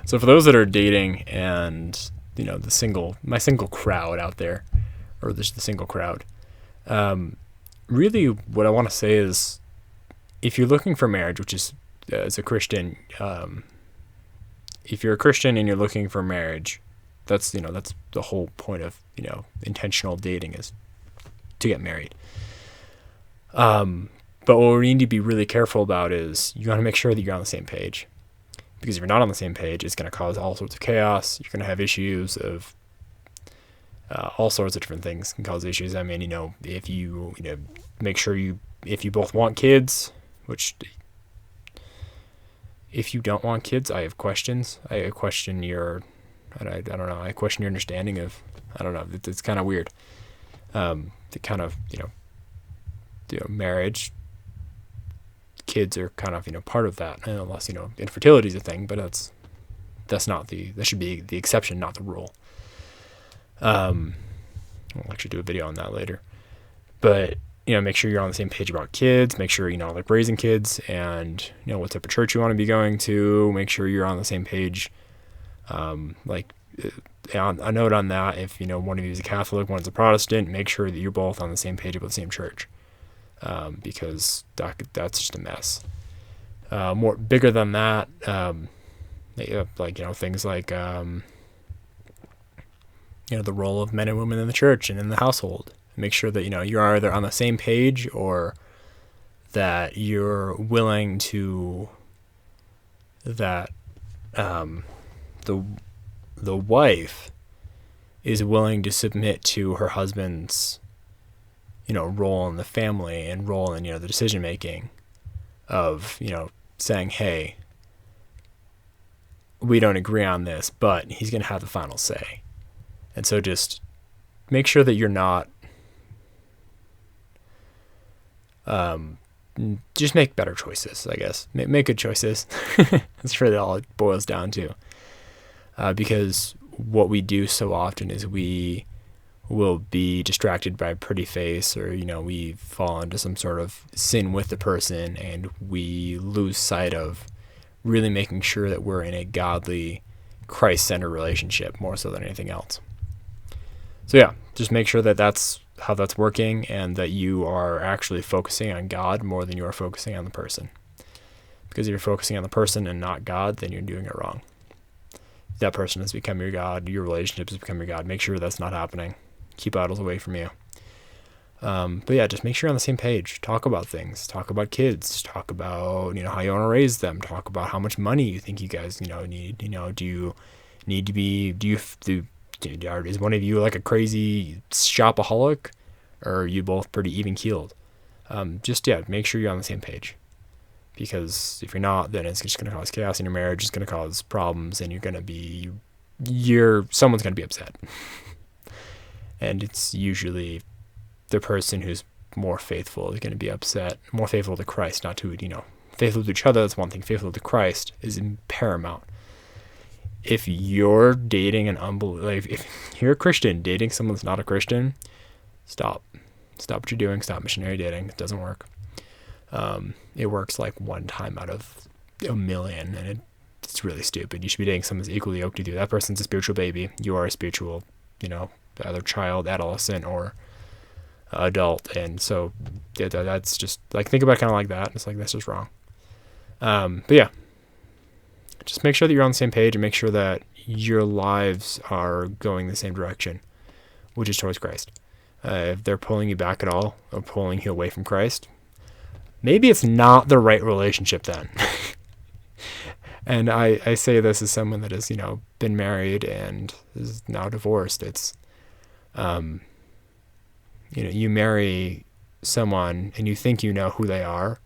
So for those that are dating and, my single crowd out there, or the single crowd, really what I want to say is, if you're looking for marriage, which is, as a Christian, if you're a Christian and you're looking for marriage, that's the whole point of, intentional dating, is to get married. But what we need to be really careful about is, you got to make sure that you're on the same page. Because if you're not on the same page, it's going to cause all sorts of chaos. You're going to have issues of all sorts of different things can cause issues. I mean, if you, make sure if you both want kids, which, if you don't want kids, I have questions. I question your, I don't know, I question your understanding of, I don't know, it's kind of weird. The kind of, marriage, kids are kind of, part of that, unless, infertility is a thing, but that should be the exception, not the rule. I'll actually do a video on that later, but, make sure you're on the same page about kids, make sure, like raising kids, and, what type of church you want to be going to, make sure you're on the same page. A note on that, if, one of you is a Catholic, one's a Protestant, make sure that you're both on the same page about the same church. Because that's just a mess. More bigger than that, things like, the role of men and women in the church and in the household. Make sure that, you're either on the same page, or that you're willing to, that, the wife is willing to submit to her husband's, role in the family and role in, the decision making of, saying, hey, we don't agree on this, but he's going to have the final say. And so just make sure that you're not, just make better choices, I guess. Make good choices. That's really all it boils down to. Because what we do so often is we will be distracted by a pretty face, or, we fall into some sort of sin with the person, and we lose sight of really making sure that we're in a godly, Christ-centered relationship more so than anything else. So yeah, just make sure that that's how that's working, and that you are actually focusing on God more than you are focusing on the person. Because if you're focusing on the person and not God, then you're doing it wrong. If that person has become your God, your relationship has become your God, make sure that's not happening. Keep idols away from you. But yeah, just make sure you're on the same page. Talk about things. Talk about kids. Talk about, how you want to raise them. Talk about how much money you think you guys, need. Do you need to be, is one of you like a crazy shopaholic, or are you both pretty even keeled? Make sure you're on the same page. Because if you're not, then it's just going to cause chaos in your marriage. It's going to cause problems, and someone's going to be upset. And it's usually the person who's more faithful is going to be upset, more faithful to Christ, not to, faithful to each other. That's one thing. Faithful to Christ is paramount. If you're dating an unbeliever, if you're a Christian dating someone that's not a Christian, stop what you're doing. Stop missionary dating. It doesn't work. It works like one time out of a million, and it's really stupid. You should be dating someone that's equally yoked with you. That person's a spiritual baby. You are a spiritual, either child, adolescent, or adult. And so that's just like, think about it kind of like that. It's like, that's just wrong. But yeah, just make sure that you're on the same page, and make sure that your lives are going the same direction, which is towards Christ. If they're pulling you back at all, or pulling you away from Christ, maybe it's not the right relationship then. And I say this as someone that has, been married and is now divorced. It's, you marry someone and you think you know who they are.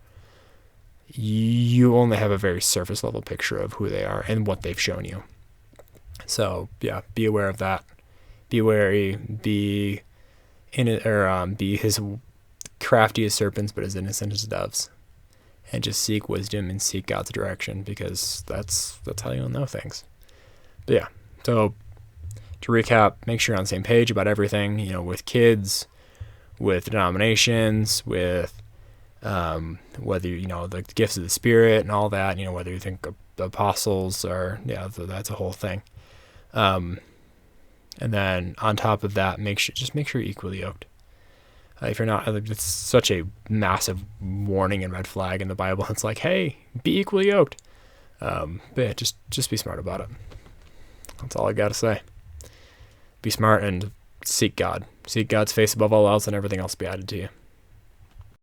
You only have a very surface level picture of who they are and what they've shown you. So yeah, be aware of that. Be wary. Be his crafty as serpents, but as innocent as doves. And just seek wisdom and seek God's direction, because that's how you'll know things. But yeah, so to recap, make sure you're on the same page about everything, with kids, with denominations, with whether, the gifts of the Spirit and all that, whether you think apostles are, that's a whole thing. And then on top of that, make sure you're equally yoked. If you're not, it's such a massive warning and red flag in the Bible. It's like, hey, be equally yoked. But yeah, just be smart about it. That's all I got to say. Be smart and seek God. Seek God's face above all else, and everything else will be added to you.